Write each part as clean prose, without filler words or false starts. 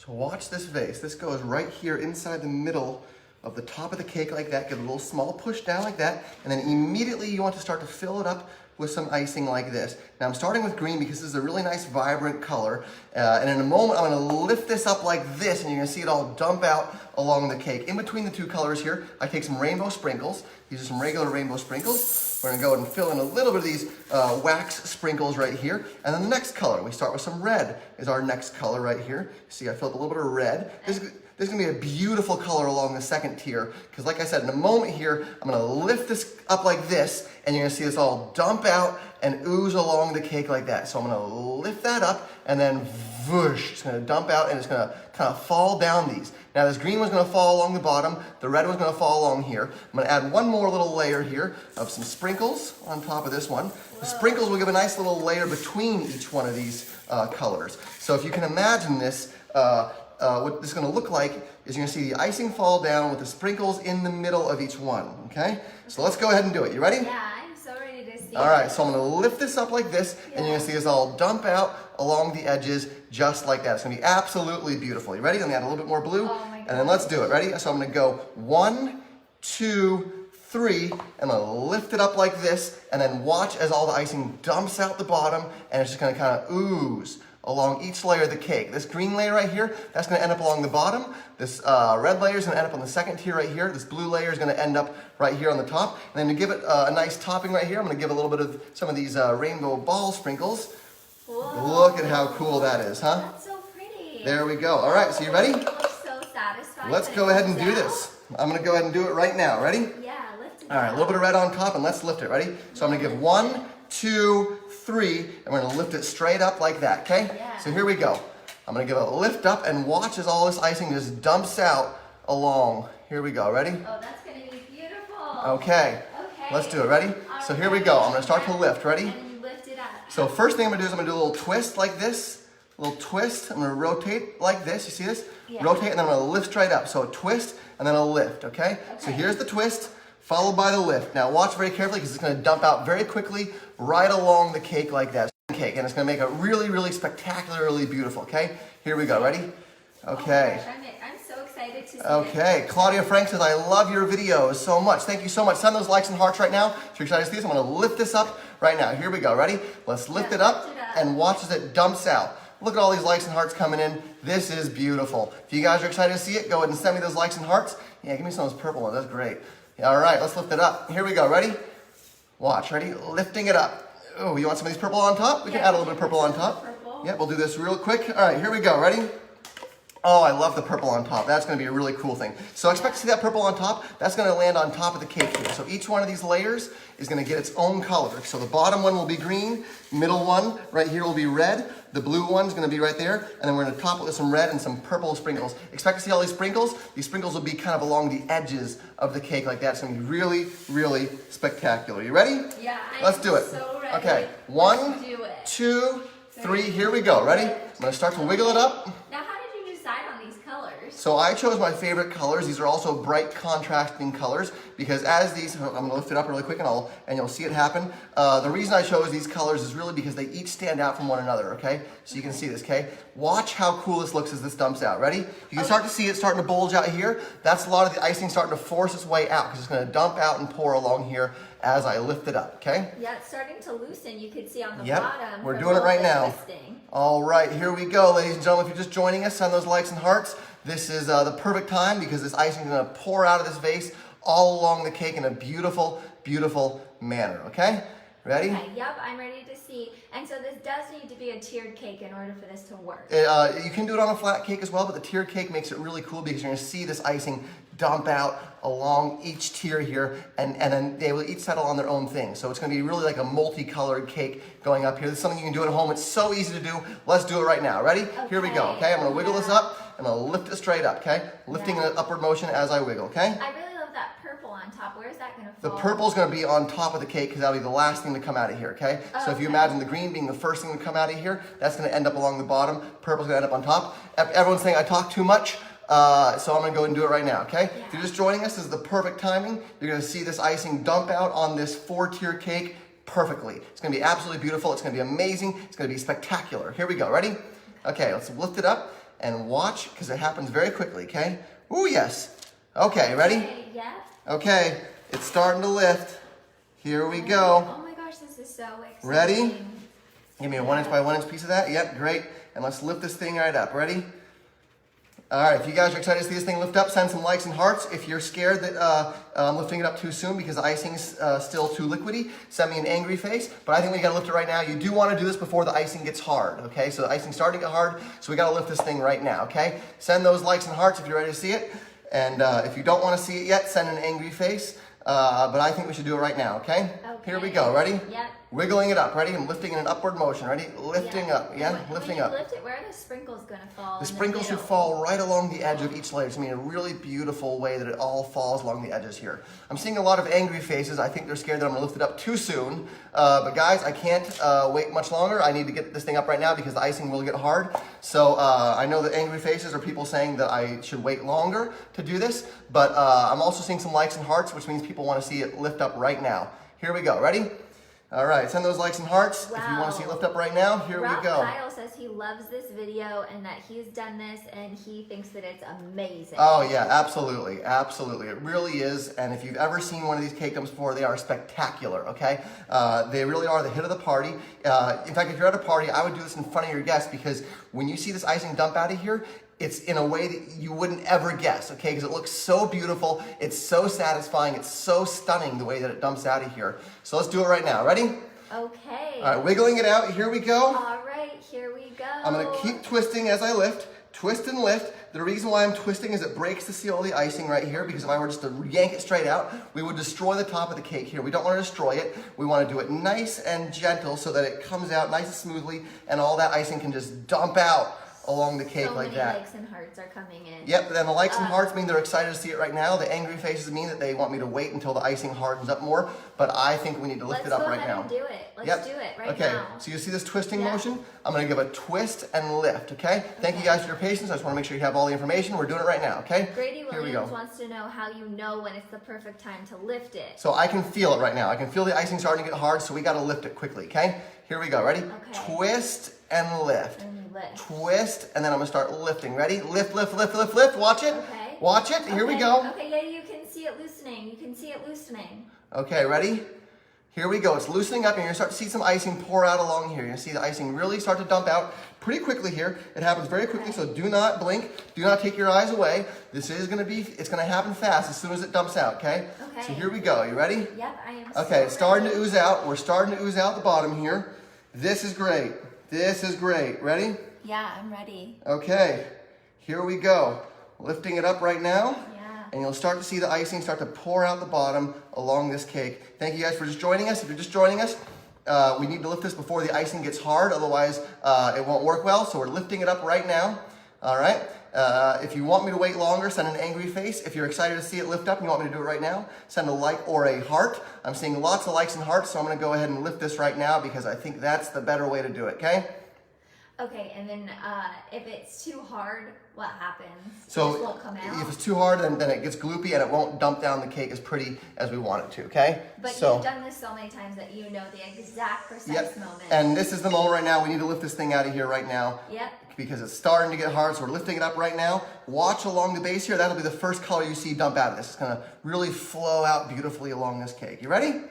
So watch this vase. This goes right here inside the middle of the top of the cake like that. Give it a little small push down like that. And then immediately you want to start to fill it up with some icing like this. Now I'm starting with green because this is a really nice vibrant color. And in a moment I'm gonna lift this up like this and you're gonna see it all dump out along the cake. In between the two colors here, I take some rainbow sprinkles. These are some regular rainbow sprinkles. We're gonna go ahead and fill in a little bit of these wax sprinkles right here. And then the next color, we start with some red is our next color right here. See, I filled a little bit of red. This is gonna be a beautiful color along the second tier, because like I said, in a moment here, I'm gonna lift this up like this, and you're gonna see this all dump out and ooze along the cake like that. So I'm gonna lift that up, and then whoosh, it's gonna dump out, and it's gonna kind of fall down these. Now this green one's gonna fall along the bottom, the red one's gonna fall along here. I'm gonna add one more little layer here of some sprinkles on top of this one. The sprinkles will give a nice little layer between each one of these colors. So if you can imagine this, what this is going to look like is you're going to see the icing fall down with the sprinkles in the middle of each one, okay? So let's go ahead and do it. You ready? Yeah, I'm so ready to see. All right, so I'm going to lift this up like this, and you're going to see this all dump out along the edges just like that. It's going to be absolutely beautiful. You ready? Let me add a little bit more blue, and then let's do it. Ready? So I'm going to go 1, 2, 3, and I'm going to lift it up like this, and then watch as all the icing dumps out the bottom, and it's just going to kind of ooze along each layer of the cake. This green layer right here, that's going to end up along the bottom. This red layer is going to end up on the second tier right here. This blue layer is going to end up right here on the top. And then to give it a nice topping right here, I'm going to give a little bit of some of these rainbow ball sprinkles. Whoa. Look at how cool that is, huh? That's so pretty. There we go. All right, so you ready? It looks so satisfying. Let's go ahead and do this. I'm going to go ahead and do it right now. Ready? Yeah, lift it All right, a little bit of red on top, and let's lift it. Ready? So I'm going to give 1, 2, 3, and we're going to lift it straight up like that, okay? Yeah. So here we go. I'm going to give it a lift up and watch as all this icing just dumps out along. Here we go. Ready? Oh, that's going to be beautiful. Okay. Let's do it. Ready? So here we go. I'm going to start to lift. Ready? And you lift it up. So first thing I'm going to do is I'm going to do a little twist like this. A little twist. I'm going to rotate like this. You see this? Yeah. Rotate, and then I'm going to lift straight up. So a twist and then a lift, okay? So here's the twist, followed by the lift. Now watch very carefully because it's going to dump out very quickly right along the cake like that. Cake, and it's going to make it really, really spectacularly beautiful, okay? Here we go. Ready? Okay. Oh my gosh, I'm so excited to see Okay. Claudia Frank says, I love your videos so much. Thank you so much. Send those likes and hearts right now. If you're excited to see this, I'm going to lift this up right now. Here we go. Ready? Let's lift it up and watch as it dumps out. Look at all these likes and hearts coming in. This is beautiful. If you guys are excited to see it, go ahead and send me those likes and hearts. Yeah, give me some of those purple ones. That's great. All right, let's lift it up. Here we go. Ready? Watch. Ready? Lifting it up. Oh, you want some of these purple on top? We can add a little bit of purple on top. Yeah, we'll do this real quick. All right, here we go. Ready? Oh, I love the purple on top. That's going to be a really cool thing. So expect to see that purple on top. That's going to land on top of the cake here. So each one of these layers is going to get its own color. So the bottom one will be green. Middle one right here will be red. The blue one's going to be right there. And then we're going to top it with some red and some purple sprinkles. Expect to see all these sprinkles. These sprinkles will be kind of along the edges of the cake like that. It's going to be really, really spectacular. You ready? Yeah, Let's do it. So ready. Okay, 1, 2, 3. Here we go. Ready? I'm going to start to wiggle it up. Now, how did you decide on these colors? So I chose my favorite colors. These are also bright contrasting colors because as these, I'm going to lift it up really quick and you'll see it happen. The reason I chose these colors is really because they each stand out from one another, okay? So you can see this, okay? Watch how cool this looks as this dumps out. Ready? You can start to see it starting to bulge out here. That's a lot of the icing starting to force its way out because it's going to dump out and pour along here as I lift it up, okay? Yeah, it's starting to loosen. You can see on the Yep, bottom. we're doing it right now. Twisting. All right, here we go, ladies and gentlemen. If you're just joining us, send those likes and hearts. This is the perfect time because this icing is going to pour out of this vase all along the cake in a beautiful, beautiful manner, okay? Ready? Okay, yep, I'm ready to see. And so this does need to be a tiered cake in order for this to work. You can do it on a flat cake as well, but the tiered cake makes it really cool because you're going to see this icing dump out along each tier here, and then they will each settle on their own thing. So it's going to be really like a multicolored cake going up here. This is something you can do at home. It's so easy to do. Let's do it right now. Ready? Okay. Here we go, okay? I'm going to wiggle this up. I'm going to lift it straight up, okay? Lifting in an upward motion as I wiggle, okay? I really love that purple on top. Where is that going to The fall? purple's going to be on top of the cake because that'll be the last thing to come out of here, okay? So if you imagine the green being the first thing to come out of here, that's going to end up along the bottom. Purple's going to end up on top. Everyone's saying I talk too much, so I'm going to go and do it right now, okay? Yeah. If you're just joining us, this is the perfect timing. You're going to see this icing dump out on this 4-tier cake perfectly. It's going to be absolutely beautiful. It's going to be amazing. It's going to be spectacular. Here we go. Ready? Okay, let's lift it up. and watch, because it happens very quickly, okay? Ooh, yes. Okay, ready? Okay, yeah. Okay, it's starting to lift. Here we go. Oh my gosh, this is so exciting. Ready? Give me a 1 inch by 1 inch piece of that. Yep, great. And let's lift this thing right up. Ready? All right, if you guys are excited to see this thing lift up, send some likes and hearts. If you're scared that I'm lifting it up too soon because the icing's still too liquidy, send me an angry face. But I think we gotta lift it right now. You do wanna do this before the icing gets hard, okay? So the icing's starting to get hard, so we gotta lift this thing right now, okay? Send those likes and hearts if you're ready to see it. And if you don't wanna see it yet, send an angry face. But I think we should do it right now, okay? Okay. Here we go, ready? Yep. Wiggling it up, ready? I'm lifting in an upward motion, ready? Lifting up, yeah? Lifting up. When you lift it, where are the sprinkles gonna fall? The sprinkles should fall right along the edge of each layer. It's gonna be a really beautiful way that it all falls along the edges here. I'm seeing a lot of angry faces. I think they're scared that I'm gonna lift it up too soon. But guys, I can't wait much longer. I need to get this thing up right now because the icing will get hard. So I know that angry faces are people saying that I should wait longer to do this, but I'm also seeing some likes and hearts, which means people wanna see it lift up right now. Here we go, ready? All right, send those likes and hearts. Wow. If you want to see it lift up right now, here Rob we go. Kyle says he loves this video and that he's done this and he thinks that it's amazing. Oh yeah, absolutely, absolutely. It really is. And if you've ever seen one of these cake dumps before, they are spectacular, okay? They really are the hit of the party. In fact, if you're at a party, I would do this in front of your guests because when you see this icing dump out of here, it's in a way that you wouldn't ever guess, okay? Because it looks so beautiful, it's so satisfying, it's so stunning the way that it dumps out of here. So let's do it right now. Ready? Okay. All right, wiggling it out. Here we go. All right, here we go. I'm gonna keep twisting as I lift. Twist and lift. The reason why I'm twisting is it breaks the seal of the icing right here, because if I were just to yank it straight out, we would destroy the top of the cake here. We don't want to destroy it. We want to do it nice and gentle so that it comes out nice and smoothly and all that icing can just dump out along the cake like that. So many likes and hearts are coming in. Yep, then the likes and hearts mean they're excited to see it right now. The angry faces mean that they want me to wait until the icing hardens up more, but I think we need to lift it up right now. Let's go ahead and do it. Let's Yep. do it right okay. now. So you see this twisting Yeah. motion? I'm gonna give a twist and lift, okay? Thank you guys for your patience. I just wanna make sure you have all the information. We're doing it right now, okay? Grady Here we go. Williams wants to know how you know when it's the perfect time to lift it. So I can feel it right now. I can feel the icing starting to get hard, so we gotta lift it quickly, okay? Here we go, ready? Okay. Twist and lift. And lift. Twist, and then I'm gonna start lifting. Ready? Lift, lift, lift, lift, lift. Watch it. Okay. Watch it. Here we Okay. go. Okay, yeah, you can see it loosening. You can see it loosening. Okay, ready? Here we go. It's loosening up, and you're gonna start to see some icing pour out along here. You're gonna see the icing really start to dump out pretty quickly here. It happens very quickly, so do not blink. Do not take your eyes away. This is gonna be, it's gonna happen fast as soon as it dumps out, okay? Okay. So here we go. You ready? Yep, I am. Okay, it's starting ready. to ooze out. We're starting to ooze out the bottom here. This is great. This is great. Ready? Yeah, I'm ready. Okay, here we go. Lifting it up right now. Yeah. And you'll start to see the icing start to pour out the bottom along this cake. Thank you guys for just joining us. If you're just joining us, we need to lift this before the icing gets hard, otherwise it won't work well. So we're lifting it up right now. All right. If you want me to wait longer, send an angry face. If you're excited to see it lift up and you want me to do it right now, send a like or a heart. I'm seeing lots of likes and hearts, so I'm going to go ahead and lift this right now because I think that's the better way to do it, okay? Okay, and then if it's too hard, what happens? So it just won't come out? if it's too hard, then it gets gloopy and it won't dump down the cake as pretty as we want it to, okay? But so, you've done this so many times that you know the exact precise yep. moment. And this is the moment right now. We need to lift this thing out of here right now. Yep. Because it's starting to get hard, so we're lifting it up right now. Watch along the base here. That'll be the first color you see dump out of this. It's gonna really flow out beautifully along this cake. You ready?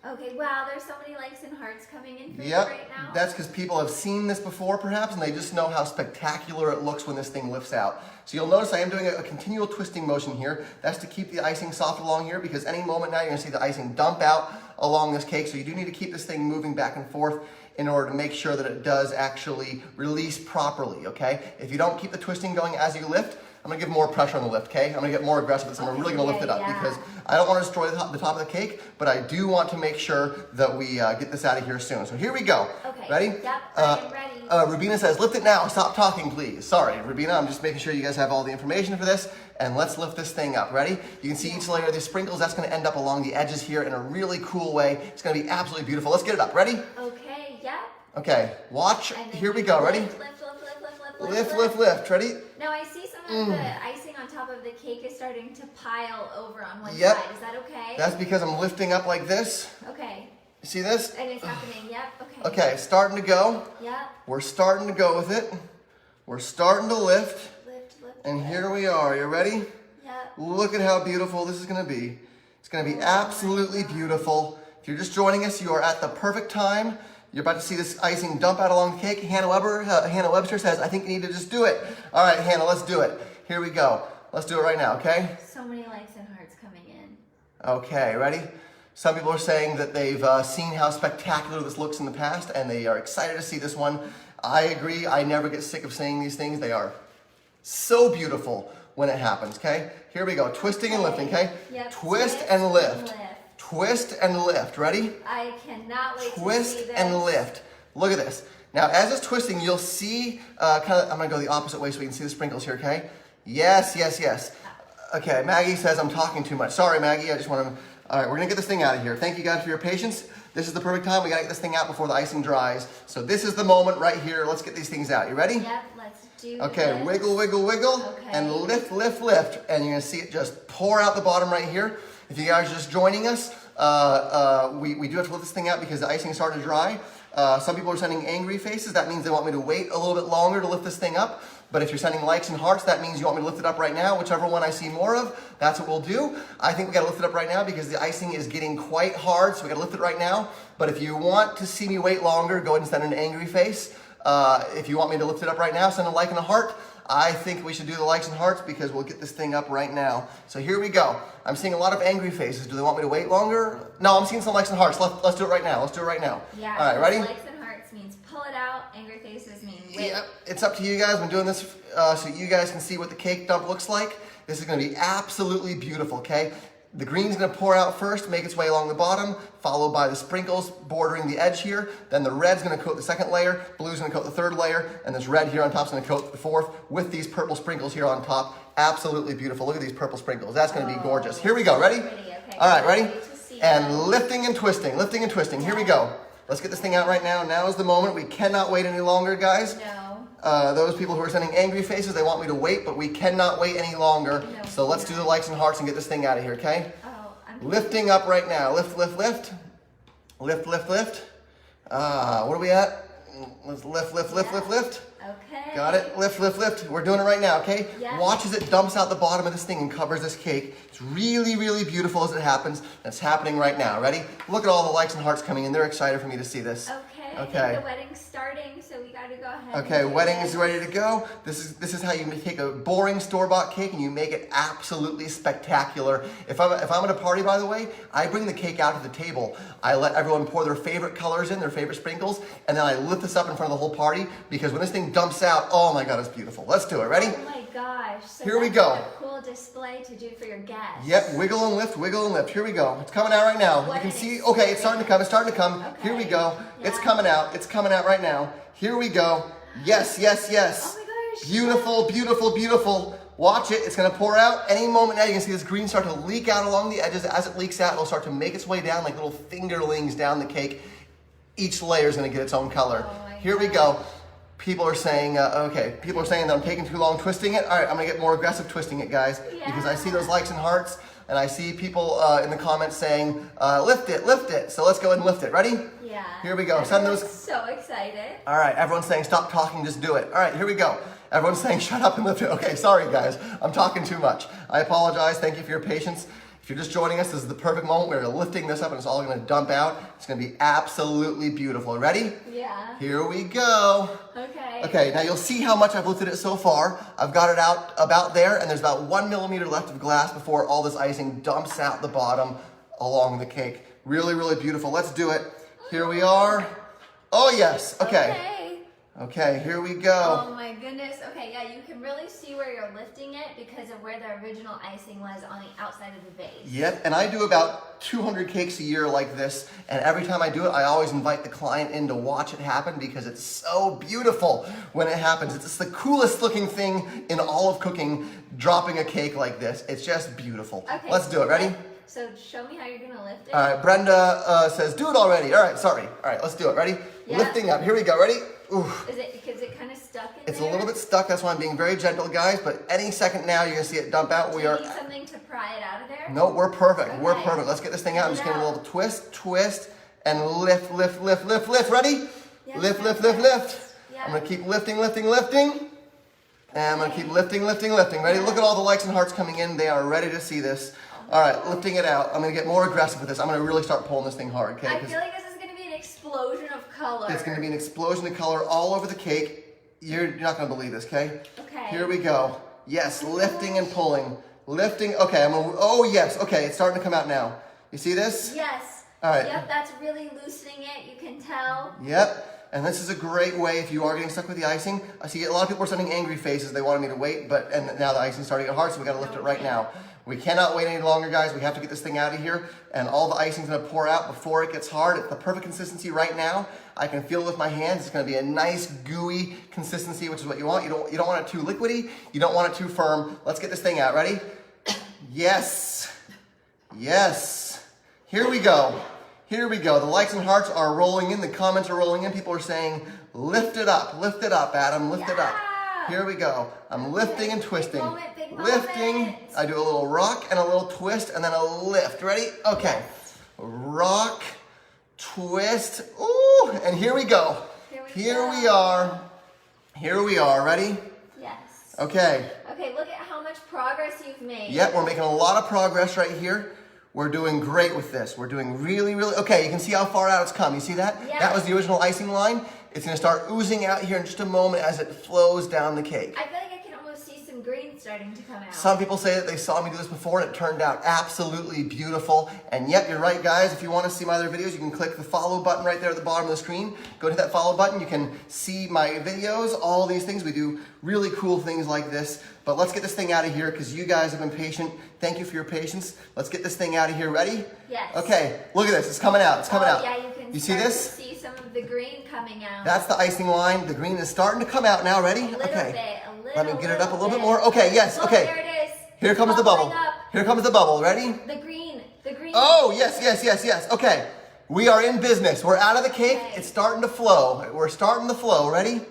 Okay, wow, there's so many likes and hearts coming in for Yep. you right now. That's because people have seen this before perhaps, and they just know how spectacular it looks when this thing lifts out. So you'll notice I am doing a continual twisting motion here. That's to keep the icing soft along here, because any moment now you're gonna see the icing dump out along this cake. So you do need to keep this thing moving back and forth in order to make sure that it does actually release properly, okay? If you don't keep the twisting going as you lift, I'm gonna give more pressure on the lift, okay? I'm gonna get more aggressive with this, and I'm really gonna lift it up because I don't wanna destroy the top of the cake, but I do want to make sure that we get this out of here soon. So here we go. Okay. Ready? Yep, I am ready. Rubina says, lift it now, stop talking, please. Sorry, Rubina, I'm just making sure you guys have all the information for this, and let's lift this thing up. Ready? You can see each layer of these sprinkles, that's gonna end up along the edges here in a really cool way. It's gonna be absolutely beautiful. Let's get it up. Ready? Okay, yep. Okay, watch. And then Here we go. Ready? Lift, lift, lift, lift, lift, lift, Lift, lift, lift. Ready? Now I see some of the icing on top of the cake is starting to pile over on one Yep. side. Is that okay? That's because I'm lifting up like this. Okay. You see this? And it's happening. Yep. Okay. Okay, it's starting to go. Yep. We're starting to go with it. We're starting to lift. Lift, lift. And here we are. You ready? Yep. Look at how beautiful this is going to be. It's going to be absolutely beautiful. If you're just joining us, you are at the perfect time. You're about to see this icing dump out along the cake. Hannah Webster says, I think you need to just do it. All right, Hannah, let's do it. Here we go. Let's do it right now, okay? So many likes and hearts coming in. Okay, ready? Some people are saying that they've seen how spectacular this looks in the past, and they are excited to see this one. I agree. I never get sick of saying these things. They are so beautiful when it happens, okay? Here we go. Twisting and lifting, okay? Yep. Twist and lift. Twist and lift. Ready? I cannot wait to see Twist this. and lift. Look at this. Now, as it's twisting, you'll see, I'm going to go the opposite way so we can see the sprinkles here, okay? Yes, yes, yes. Okay, Maggie says I'm talking too much. Sorry, Maggie. I just want to... All right, we're going to get this thing out of here. Thank you guys for your patience. This is the perfect time. We got to get this thing out before the icing dries. So this is the moment right here. Let's get these things out. You ready? Yep, let's do Okay, this. wiggle, wiggle, wiggle, Okay. and lift, lift, lift. And you're going to see it just pour out the bottom right here. If you guys are just joining us, we do have to lift this thing out because the icing started to dry. Some people are sending angry faces. That means they want me to wait a little bit longer to lift this thing up. But if you're sending likes and hearts, that means you want me to lift it up right now. Whichever one I see more of, that's what we'll do. I think we got to lift it up right now because the icing is getting quite hard, so we got to lift it right now. But if you want to see me wait longer, go ahead and send an angry face. If you want me to lift it up right now, send a like and a heart. I think we should do the likes and hearts because we'll get this thing up right now. So here we go. I'm seeing a lot of angry faces. Do they want me to wait longer? No, I'm seeing some likes and hearts. Let's do it right now. Let's do it right now. Yeah. All right, ready? Likes and hearts means pull it out. Angry faces mean wait. Yep, it's up to you guys. I'm doing this so you guys can see what the cake dump looks like. This is going to be absolutely beautiful, okay? The green's going to pour out first, make its way along the bottom, followed by the sprinkles bordering the edge here. Then the red's going to coat the second layer, blue's going to coat the third layer, and this red here on top is going to coat the fourth with these purple sprinkles here on top. Absolutely beautiful. Look at these purple sprinkles. That's going to be gorgeous. Here we go. Ready? Pretty, okay. All right, ready? To see And them. lifting and twisting, lifting and twisting. Here we go. Let's get this thing out right now. Now is the moment. We cannot wait any longer, guys. No. Those people who are sending angry faces, they want me to wait, but we cannot wait any longer. No, So let's do the likes and hearts and get this thing out of here, okay? Oh, I'm Lifting up right now. Lift, lift, lift. Lift, lift, lift. What are we at? Let's lift, lift, lift, lift, lift. okay. Got it? Lift, lift, lift. We're doing it right now, okay? Yeah. Watch as it dumps out the bottom of this thing and covers this cake. It's really, really beautiful as it happens. That's happening right now. Ready? Look at all the likes and hearts coming in. They're excited for me to see this. Okay. I Okay. think the wedding's starting, so we gotta go ahead. Okay, and do wedding this. is ready to go. This is how you take a boring store-bought cake and you make it absolutely spectacular. If I'm at a party, by the way, I bring the cake out to the table. I let everyone pour their favorite colors in, their favorite sprinkles, and then I lift this up in front of the whole party because when this thing dumps out, oh my God, it's beautiful. Let's do it. Ready? Oh my gosh. So Here we that's go. like a cool display to do for your guests. Yep, wiggle and lift, wiggle and lift. Here we go. It's coming out right now. You can see, okay, it's starting to come, it's starting to come. Okay. Here we go. It's Yeah. coming out right now. Here we go. Yes, yes, yes. Oh my gosh. Beautiful, beautiful, beautiful. Watch it, it's gonna pour out any moment now. You can see this green start to leak out along the edges. As it leaks out, it'll start to make its way down like little fingerlings down the cake. Each layer is gonna get its own color. Oh my Here we go. People are saying, people are saying that I'm taking too long twisting it. All right, I'm gonna get more aggressive twisting it, guys, because I see those likes and hearts, and I see people in the comments saying, lift it, lift it. So let's go ahead and lift it. Ready? Yeah. Here we go. Send those. Everyone's so excited. All right, everyone's saying stop talking, just do it. All right, here we go. Everyone's saying shut up and lift it. Okay, sorry guys, I'm talking too much. I apologize, thank you for your patience. If you're just joining us, this is the perfect moment. We're lifting this up and it's all gonna dump out. It's gonna be absolutely beautiful. Ready? Yeah. Here we go. Okay. Okay, now you'll see how much I've lifted it so far. I've got it out about there and there's about 1 millimeter left of glass before all this icing dumps out the bottom along the cake. Really, really beautiful. Let's do it. Here we are. Oh yes, okay. Okay, here we go. Oh my goodness. Okay, yeah, you can really see where you're lifting it because of where the original icing was on the outside of the base. Yep, and I do about 200 cakes a year like this, and every time I do it, I always invite the client in to watch it happen because it's so beautiful when it happens. It's the coolest looking thing in all of cooking, dropping a cake like this. It's just beautiful. Okay, Let's do it. Ready? So show me how you're gonna lift it. All right, Brenda says, do it already. All right, sorry. All right, let's do it. Ready? Yeah. Lifting up. Here we go. Ready? Oof. Is it kind of stuck in It's there? a little bit stuck. That's why I'm being very gentle, guys. But any second now, you're going to see it dump out. Do you need something to pry it out of there? No, we're perfect. Okay. We're perfect. Let's get this thing out. I'm just Get it giving a out. little twist, twist, and lift, lift, lift, lift, lift. Ready? Yes, Lift, yes, lift, lift, yes. lift. Yeah. I'm going to keep lifting, lifting, lifting. And I'm gonna keep lifting, lifting, lifting. Ready? Look at all the likes and hearts coming in. They are ready to see this. All right, lifting it out. I'm gonna get more aggressive with this. I'm gonna really start pulling this thing hard, okay? I feel like this is gonna be an explosion of color. It's gonna be an explosion of color all over the cake. You're not gonna believe this, okay? Okay. Here we go. Yes, lifting and pulling. Lifting, okay, oh yes, okay, it's starting to come out now. You see this? Yes. All right. Yep, that's really loosening it, you can tell. Yep, and this is a great way if you are getting stuck with the icing. I see a lot of people are sending angry faces. They wanted me to wait, and now the icing's starting to get hard, so we gotta lift it right now. We cannot wait any longer, guys. We have to get this thing out of here, and all the icing's gonna pour out before it gets hard. It's the perfect consistency right now. I can feel it with my hands. It's gonna be a nice, gooey consistency, which is what you want. You don't want it too liquidy. You don't want it too firm. Let's get this thing out. Ready? Yes. Yes. Here we go. Here we go. The likes and hearts are rolling in. The comments are rolling in. People are saying, lift it up, Adam, lift it up. Here we go. I'm lifting and twisting. Big moment, lifting. I do a little rock and a little twist and then a lift. Ready? Okay. Rock, twist. Ooh, and here we go. Here we are. Here we are. Ready? Yes. Okay. Okay, look at how much progress you've made. Yep, we're making a lot of progress right here. We're doing great with this. We're doing really, really, okay, you can see how far out it's come. You see that? Yeah. That was the original icing line. It's gonna start oozing out here in just a moment as it flows down the cake. I feel like I can almost see some green starting to come out. Some people say that they saw me do this before and it turned out absolutely beautiful. And yep, you're right, guys. If you want to see my other videos, you can click the follow button right there at the bottom of the screen. Go to that follow button. You can see my videos, all these things. We do really cool things like this. But let's get this thing out of here because you guys have been patient. Thank you for your patience. Let's get this thing out of here. Ready? Yes. Okay, look at this. It's coming out. It's coming out. Yeah, you can see this? see some of the green coming out. That's the icing line. The green is starting to come out now. Ready? A little okay. bit, a little, Let me get it up a little bit bit. more. Okay, yes, Look, okay. There it is. Here comes the bubble. Up. Here comes the bubble. Ready? The green. Oh, yes, yes, yes, yes. Okay. We are in business. We're out of the cake. Okay. It's starting to flow. We're starting to flow. Ready?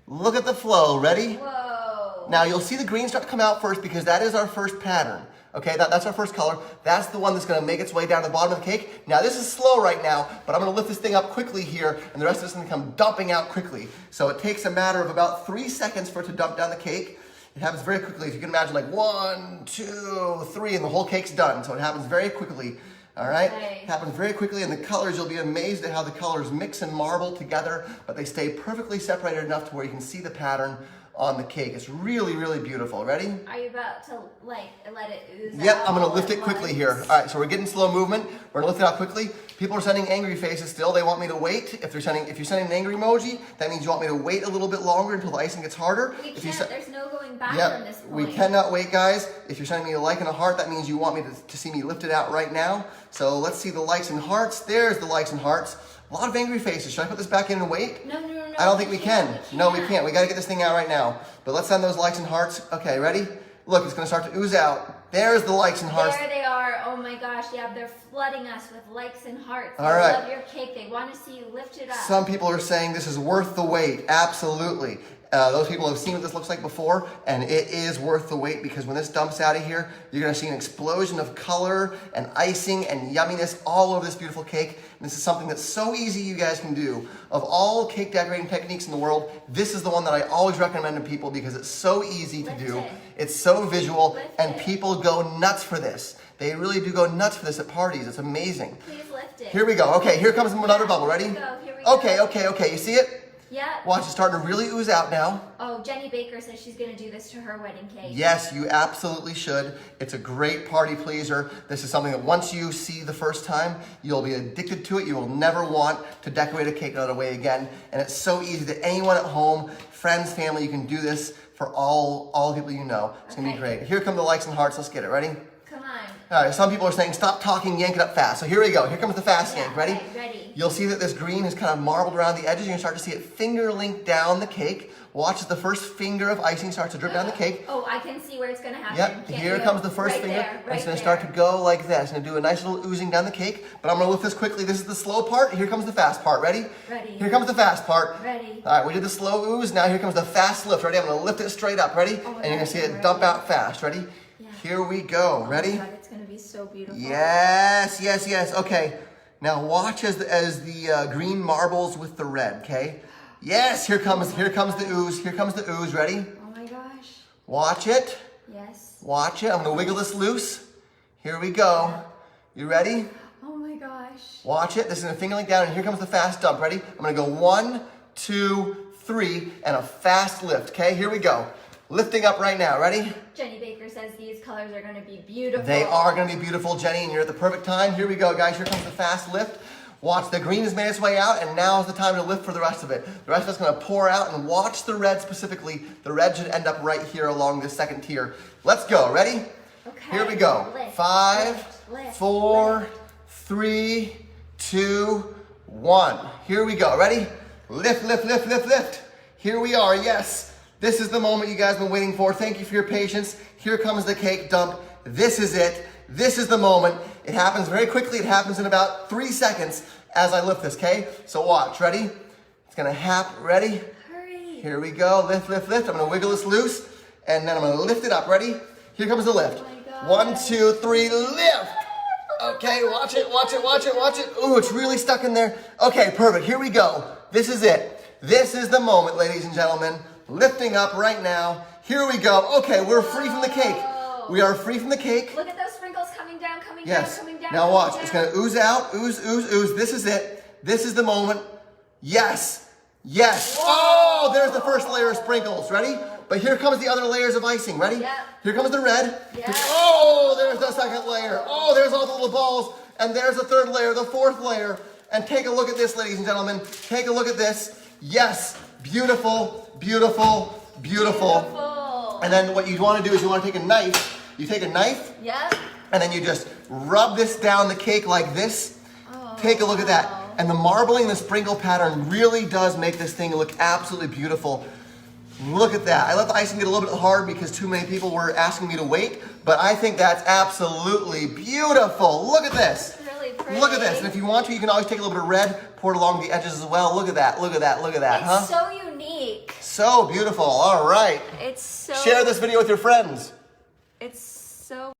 Look at the flow. Ready? Whoa. Now, you'll see the green start to come out first because that is our first pattern. Okay, that's our first color. That's the one that's going to make its way down to the bottom of the cake. Now, this is slow right now, but I'm going to lift this thing up quickly here, and the rest of this is going to come dumping out quickly. So it takes a matter of about 3 seconds for it to dump down the cake. It happens very quickly. If you can imagine, like 1, 2, 3, and the whole cake's done. So it happens very quickly. All right? Okay. It happens very quickly, and the colors, you'll be amazed at how the colors mix and marble together, but they stay perfectly separated enough to where you can see the pattern on the cake. It's really, really beautiful. Ready? Are you about to let it ooze Yep, out? I'm gonna lift it quickly here. All right, so we're getting slow movement. We're gonna lift it out quickly. People are sending angry faces still. They want me to wait. If you're sending an angry emoji, that means you want me to wait a little bit longer until the icing gets harder. We If you can't, there's no going back Yep, from this point. we cannot wait, guys. If you're sending me a like and a heart, that means you want me to see me lift it out right now. So let's see the likes and hearts. There's the likes and hearts. A lot of angry faces. Should I put this back in and wait? No. I don't think we can. No, we can't. We got to get this thing out right now. But let's send those likes and hearts. Okay, ready? Look, it's going to start to ooze out. There's the likes and hearts. There they are. Oh my gosh, yeah, they're flooding us with likes and hearts. All right. They love your cake. They want to see you lift it up. Some people are saying this is worth the wait. Absolutely. Those people have seen what this looks like before, and it is worth the wait because when this dumps out of here, you're going to see an explosion of color and icing and yumminess all over this beautiful cake. And this is something that's so easy you guys can do. Of all cake decorating techniques in the world, this is the one that I always recommend to people because it's so easy to do. It's so visual, and people go nuts for this. They really do go nuts for this at parties. It's amazing. Please lift it. Here we go. Okay, here comes another bubble. Ready? Here we go. Okay. You see it? Yeah. Watch, it's starting to really ooze out now. Oh, Jenny Baker says she's going to do this to her wedding cake. Yes, you absolutely should. It's a great party pleaser. This is something that once you see the first time, you'll be addicted to it. You will never want to decorate a cake another way again. And it's so easy that anyone at home, friends, family, you can do this for all the people you know. It's going to be great. Here come the likes and hearts. Let's get it. Ready? Come on. All right, some people are saying, stop talking, yank it up fast. So here we go. Here comes the fast yank. Ready? Okay, ready. You'll see that this green has kind of marbled around the edges. You're going to start to see it finger link down the cake. Watch as the first finger of icing starts to drip down the cake. Oh, I can see where it's going to happen. Yep, here comes the first finger. It's going to start to go like that. It's going to do a nice little oozing down the cake. But I'm going to lift this quickly. This is the slow part. Here comes the fast part. Ready? Ready. Here comes the fast part. Ready. All right, we did the slow ooze. Now here comes the fast lift. Ready? I'm going to lift it straight up. Ready? Oh, and you're going to see it dump out fast. Ready? Yeah. Here we go. Ready? Oh my God, it's going to be so beautiful. Yes. Okay. Now watch as the green marbles with the red. Okay. Yes. Here comes the ooze. Here comes the ooze. Ready? Oh my gosh. Watch it. Yes. Watch it. I'm gonna wiggle this loose. Here we go. You ready? Oh my gosh. Watch it. This is gonna finger link down, and here comes the fast dump. Ready? I'm gonna go 1, 2, 3, and a fast lift. Okay, here we go. Lifting up right now. Ready? Jenny Baker says these colors are going to be beautiful. They are gonna be beautiful, Jenny, and you're at the perfect time. Here we go, guys. Here comes the fast lift. Watch, the green has made its way out, and now is the time to lift for the rest of it. The rest of it's gonna pour out, and watch the red specifically. The red should end up right here along this second tier. Let's go. Ready? Okay. Here we go. Lift, 5, lift, lift, 4, lift. 3, 2, 1. Here we go. Ready? Lift, lift, lift, lift, lift. Here we are. Yes. This is the moment you guys have been waiting for. Thank you for your patience. Here comes the cake dump. This is it. This is the moment. It happens very quickly. It happens in about 3 seconds as I lift this, okay? So watch. Ready? It's gonna happen. Ready? Hurry. Here we go. Lift, lift, lift. I'm gonna wiggle this loose, and then I'm gonna lift it up. Ready? Here comes the lift. Oh my God. 1, 2, 3, lift. Okay, watch it, watch it, watch it, watch it. Ooh, it's really stuck in there. Okay, perfect. Here we go. This is it. This is the moment, ladies and gentlemen. Lifting up right now. Here we go. Okay, we're free from the cake. We are free from the cake. Look at those sprinkles coming down, coming Yes. down, coming down. Now watch. coming It's down. gonna ooze out. Ooze, ooze, ooze. This is it. This is the moment. Yes. Yes. Oh, there's the first layer of sprinkles. Ready? But here comes the other layers of icing. Ready? Yep. Here comes the red. Yep. Oh, there's the second layer. Oh, there's all the little balls. And there's the third layer, the fourth layer. And take a look at this, ladies and gentlemen. Take a look at this. Yes. Beautiful, beautiful, beautiful. Beautiful. And then what you want to do is you want to take a knife. You take a knife, Yep. and then you just rub this down the cake like this. Oh, Take a look at that. wow. And the marbling, the sprinkle pattern really does make this thing look absolutely beautiful. Look at that. I let the icing get a little bit hard because too many people were asking me to wait, but I think that's absolutely beautiful. Look at this. Really pretty. Look at this. And if you want to, you can always take a little bit of red, pour it along the edges as well. Look at that. Look at that. Look at that. It's so unique. So beautiful. All right. It's so. Share this video with your friends. It's so.